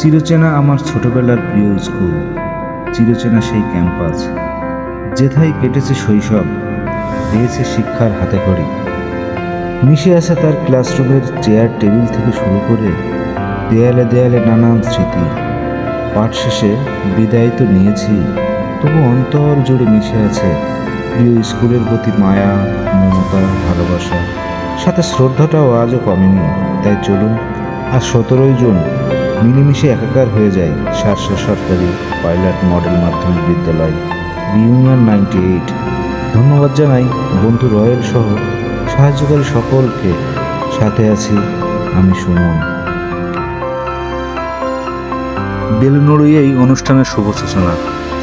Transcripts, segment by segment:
চিরচেনা আমার ছোটবেলার প্রিয় স্কুল, চিরচেনা সেই ক্যাম্পাস, যেথায় কেটেছে শৈশব, পেয়েছে শিক্ষার হাতেখড়ি। মিশে আছে তার ক্লাসরুমের চেয়ার টেবিল থেকে শুরু করে দেয়ালে দেয়ালে নানান স্মৃতি। পাঠ শেষে বিদায় তো নিয়েছি, তবু অন্তর জুড়ে মিশে আছে প্রিয় স্কুলের প্রতি মায়া, মমতা, ভালোবাসা, সাথে শ্রদ্ধাটাও আজও কমেনি। তাই চলুন আজ 17ই জুন মিলেমিশে একাকার হয়ে যায় শার্শা সরকারি পাইলট মডেল মাধ্যমিক বিদ্যালয় রিউনিয়ন 98। ধন্যবাদ জানাই বন্ধু রয়েল সহ সাহায্যকারী সকলকে। সাথে আছি আমি সুমন। বেলুন উড়িয়ে এই অনুষ্ঠানের শুভ সূচনা।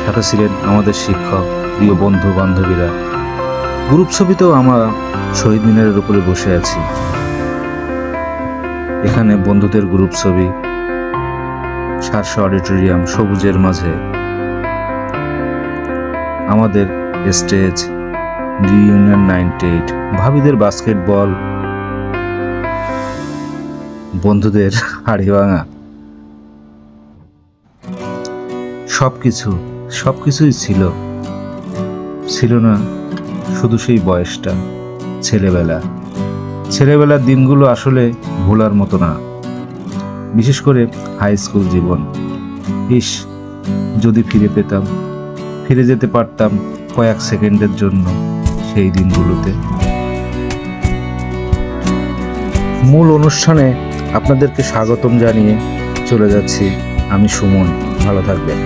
সাথে ছিলেন আমাদের শিক্ষক, প্রিয় বন্ধু বান্ধবীরা। গ্রুপ ছবিতেও আমরা শহীদ মিনারের উপরে বসে আছি। এখানে বন্ধুদের গ্রুপ ছবি, শার্শা অডিটোরিয়াম, সবুজের মাঝে আমাদের স্টেজ, রিউনিয়ন 98, ভাবিদের বাস্কেটবল, বন্ধুদের হাড়ি ভাঙা, সবকিছুই ছিল না শুধু সেই বয়সটা, ছেলেবেলার দিনগুলো আসলে ভোলার মতো না। বিশেষ করে হাই স্কুল জীবন। যদি ফিরে যেতে পারতাম কয়েক সেকেন্ডের জন্য সেই দিনগুলোতে। মূল অনুষ্ঠানে আপনাদেরকে স্বাগতম জানিয়ে চলে যাচ্ছি আমি সুমন। ভালো থাকবেন।